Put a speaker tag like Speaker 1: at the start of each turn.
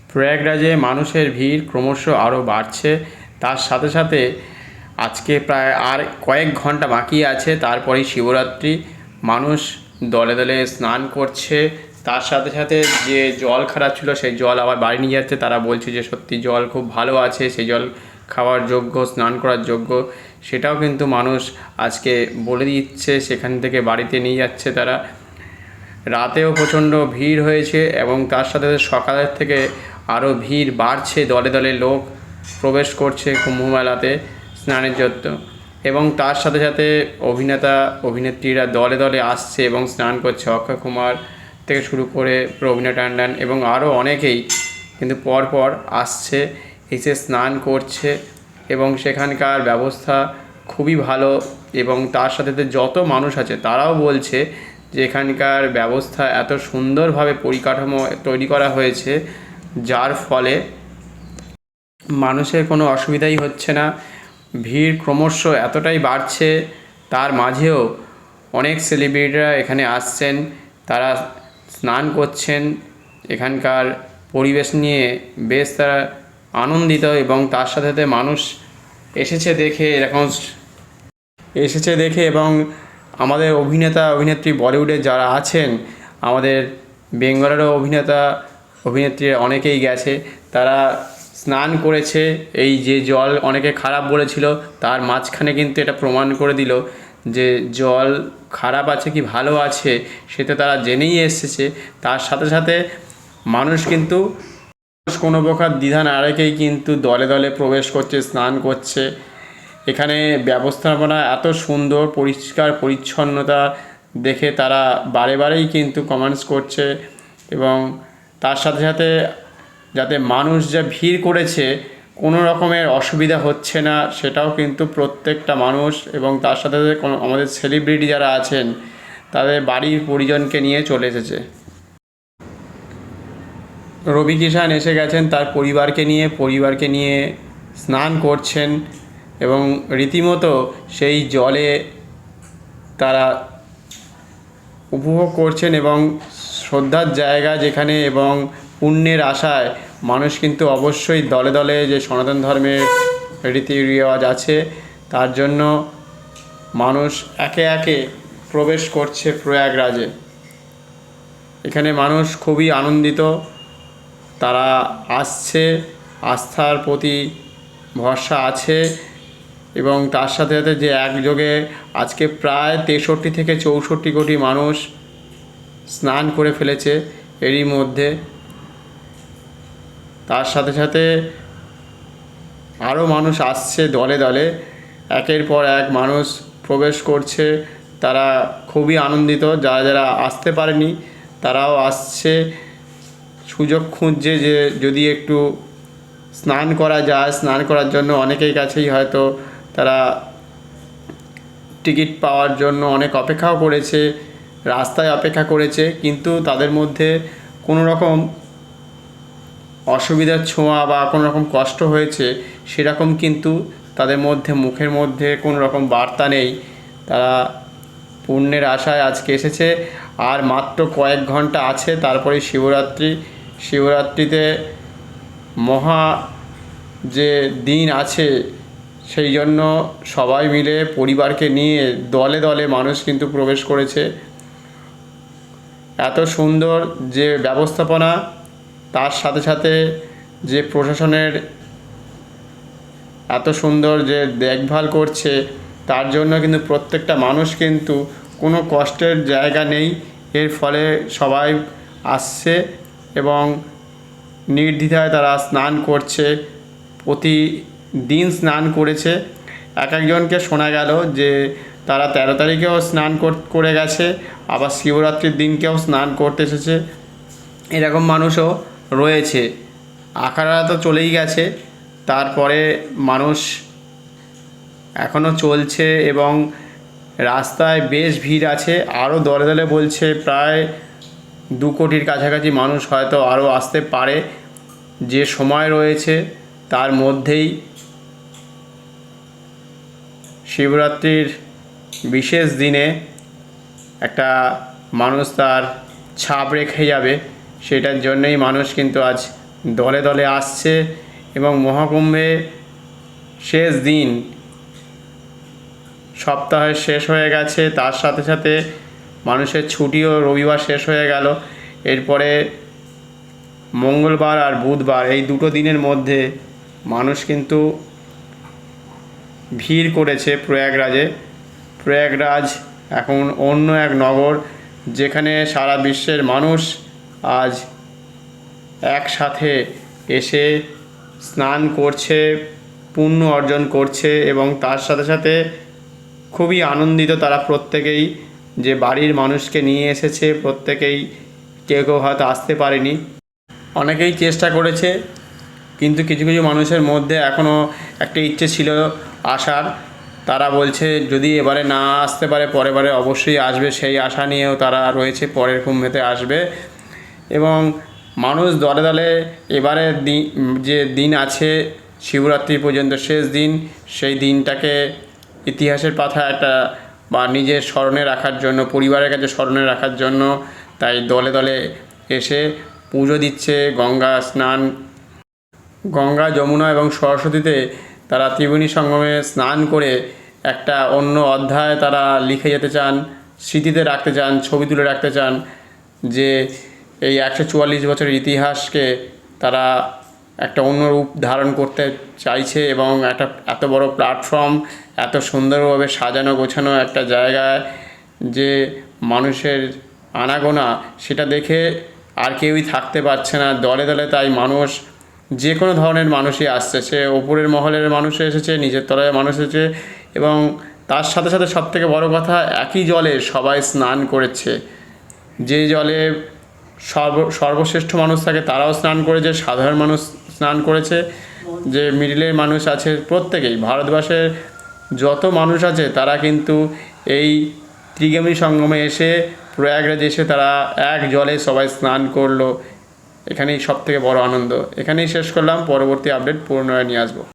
Speaker 1: প্রয়াগরাজে মানুষের ভিড় ক্রমশ আরও বাড়ছে। তার সাথে সাথে আজকে প্রায় আর কয়েক ঘন্টা বাকি আছে, তারপরেই শিবরাত্রি। মানুষ দলে দলে স্নান করছে। তার সাথে সাথে যে জল খারাপ ছিল সেই জল আবার বাড়ি নিয়ে যাচ্ছে। তারা বলছে যে সত্যি জল খুব ভালো আছে, সেই জল খাওয়ার যোগ্য, স্নান করার যোগ্য। সেটাও কিন্তু মানুষ আজকে বলে দিচ্ছে, সেখান থেকে বাড়িতে নিয়ে যাচ্ছে তারা। রাতেও প্রচণ্ড ভিড় হয়েছে এবং তার সাথে সকালের থেকে আরও ভিড় বাড়ছে। দলে দলে লোক প্রবেশ করছে কুম্ভ মেলাতে স্নানের জন্য, এবং তার সাথে সাথে অভিনেতা অভিনেত্রীরা দলে দলে আসছে এবং স্নান করছে। অক্ষয় কুমার থেকে শুরু করে রবিনা ট্যান্ডন এবং আরও অনেকেই কিন্তু পরপর আসছে, এসে স্নান করছে। এবং সেখানকার ব্যবস্থা খুবই ভালো। এবং তার সাথে যত মানুষ আছে তারাও বলছে যে এখানকার ব্যবস্থা এত সুন্দরভাবে পরিকাঠামো তৈরি করা হয়েছে, যার ফলে মানুষের কোনো অসুবিধাই হচ্ছে না। ভিড় ক্রমশ এতটাই বাড়ছে, তার মাঝেও অনেক সেলিব্রিটিরা এখানে আসছেন, তারা স্নান করছেন। এখানকার পরিবেশ নিয়ে বেশ তারা আনন্দিত, এবং তার সাথে সাথে মানুষ এসেছে দেখে এবং আমাদের অভিনেতা অভিনেত্রী বলিউডে যারা আছেন, আমাদের বেঙ্গলেরও অভিনেত্রী অনেকেই গেছে, তারা স্নান করেছে। এই যে জল অনেকে খারাপ বলেছিল, তার মাঝখানে কিন্তু এটা প্রমাণ করে দিল যে জল খারাপ আছে কি ভালো আছে সেটা তারা জেনেই এসেছে। তার সাথে সাথে মানুষ কিন্তু কোনো প্রকার দ্বিধা না রেখেই কিন্তু দলে দলে প্রবেশ করছে, স্নান করছে। এখানে ব্যবস্থাপনা এত সুন্দর, পরিষ্কার পরিচ্ছন্নতা দেখে তারা বারে বারেই কিন্তু কমেন্টস করছে। এবং তার সাথে সাথে যাতে মানুষ যা ভিড় করেছে কোনো রকমের অসুবিধা হচ্ছে না, সেটাও কিন্তু প্রত্যেকটা মানুষ এবং তার সাথে সাথে আমাদের সেলিব্রিটি যারা আছেন তাদের বাড়ির পরিজনকে নিয়ে চলে এসেছে। রবি কিষাণ এসে গেছেন তার পরিবারকে নিয়ে স্নান করছেন এবং রীতিমতো সেই জলে তারা উপভোগ করছেন। এবং শ্রদ্ধার জায়গা যেখানে এবং পুণ্যের আশায় মানুষ কিন্তু অবশ্যই দলে দলে যে সনাতন ধর্মের রীতি রেওয়াজ আছে তার জন্য মানুষ একে একে প্রবেশ করছে প্রয়াগরাজে। এখানে মানুষ খুবই আনন্দিত, তারা আসছে, আস্থার প্রতি ভরসা আছে। এবং তার সাথে সাথে যে একযোগে আজকে প্রায় 63 থেকে 64 কোটি মানুষ স্নান করে ফেলেছে এরই মধ্যে। তার সাথে সাথে আরও মানুষ আসছে দলে দলে, একের পর এক মানুষ প্রবেশ করছে। তারা খুবই আনন্দিত, যারা যারা আসতে পারেনি তারাও আসছে, সুযোগ খুঁজছে যে যদি একটু স্নান করা যায়। স্নান করার জন্য অনেকের কাছেই হয়তো তারা টিকিট পাওয়ার জন্য অনেক অপেক্ষাও করেছে, রাস্তায় অপেক্ষা করেছে, কিন্তু তাদের মধ্যে কোনো রকম অসুবিধার ছোঁয়া বা কোনো রকম কষ্ট হয়েছে সেরকম কিন্তু তাদের মধ্যে মুখের মধ্যে কোনো রকম বার্তা নেই। তারা পুণ্যের আশায় আজকে এসেছে। আর মাত্র কয়েক ঘন্টা আছে, তারপরে শিবরাত্রিতে মহা যে দিন আছে, সেই জন্য সবাই মিলে পরিবারকে নিয়ে দলে দলে মানুষ কিন্তু প্রবেশ করেছে। এত সুন্দর যে ব্যবস্থাপনা, তার সাথে সাথে যে প্রশাসনের এত সুন্দর যে দেখভাল করছে, তার জন্য কিন্তু প্রত্যেকটা মানুষ কিন্তু কোনো কষ্টের জায়গা নেই। এর ফলে সবাই আসছে এবং নির্দ্বিধায় তারা স্নান করছে, প্রতিদিন স্নান করেছে। এক একজনকে শোনা গেল যে তারা 13 তারিখেও স্নান করে গেছে, আবার শিবরাত্রির দিনকেও স্নান করতে এসেছে, এরকম মানুষও রয়েছে। আখাড়া তো চলেই গেছে, তারপরে মানুষ এখনও চলছে এবং রাস্তায় বেশ ভিড় আছে। আরও দলে দলে বলছে প্রায় 2 কোটির কাছাকাছি মানুষ হয়তো আরও আসতে পারে। যে সময় রয়েছে তার মধ্যেই শিবরাত্রির বিশেষ দিনে একটা মানুষ তার ছাপ রেখে যাবে, সেটার জন্যই মানুষ কিন্তু আজ দলে দলে আসছে এবং মহাকুম্ভে শেষ দিন, সপ্তাহের শেষ হয়ে গেছে, তার সাথে সাথে মানুষের ছুটিও রবিবার শেষ হয়ে গেল। এরপরে মঙ্গলবার আর বুধবার এই দুটো দিনের মধ্যে মানুষ কিন্তু ভিড় করেছে প্রয়াগরাজে। প্রয়াগরাজ এখন অন্য এক নগর, যেখানে সারা বিশ্বের মানুষ আজ একসাথে এসে স্নান করছে, পুণ্য অর্জন করছে এবং তার সাথে সাথে খুবই আনন্দিত তারা প্রত্যেকেই, যে বাড়ির মানুষকে নিয়ে এসেছে। প্রত্যেকেই, কেউ কেউ হয়তো আসতে পারেনি, অনেকেই চেষ্টা করেছে, কিন্তু কিছু কিছু মানুষের মধ্যে এখনও একটা ইচ্ছে ছিল আসার। তারা বলছে যদি এবারে না আসতে পারে পরের বারে অবশ্যই আসবে, সেই আশা নিয়েও তারা রয়েছে, পরের কুম্ভেতে আসবে। এবং মানুষ দলে দলে এবারে যে দিন আছে শিবরাত্রি পর্যন্ত শেষ দিন, সেই দিনটাকে ইতিহাসের পাতায় একটা বা নিজের স্মরণে রাখার জন্য, পরিবারের কাছে স্মরণে রাখার জন্য তাই দলে দলে এসে পুজো দিচ্ছে। গঙ্গা স্নান, গঙ্গা, যমুনা এবং সরস্বতীতে তারা ত্রিবেণী সঙ্গমে স্নান করে একটা অন্য অধ্যায় তারা লিখে যেতে চান, স্মৃতিতে রাখতে চান, ছবি তুলে রাখতে চান, যে এই 144 বছরের ইতিহাসকে তারা একটা অন্য রূপ ধারণ করতে চাইছে। এবং একটা এত বড় প্ল্যাটফর্ম, এত সুন্দরভাবে সাজানো গোছানো একটা জায়গায় যে মানুষের আনাগোনা, সেটা দেখে আর কেউই থাকতে পারছে না দলে দলে। তাই মানুষ, যে কোনো ধরনের মানুষই আসছে, সে ওপরের মহলের মানুষ এসেছে, নিচের তলায় মানুষ এসেছে, এবং তার সাথে সাথে সবথেকে বড় কথা, একই জলে সবাই স্নান করেছে। যে জলে সর্বশ্রেষ্ঠ মানুষ থাকে তারাও স্নান করেছে, সাধারণ মানুষ স্নান করেছে, যে মিডিলের মানুষ আছে, প্রত্যেকেই ভারতবর্ষের যত মানুষ আছে তারা কিন্তু এই ত্রিবেণী সঙ্গমে এসে, প্রয়াগরাজ এসে তারা এক জলে সবাই স্নান করলো। এখানেই সব থেকে বড় আনন্দ। এখানেই শেষ করলাম, পরবর্তী আপডেট পুনরায় নিয়ে আসবো।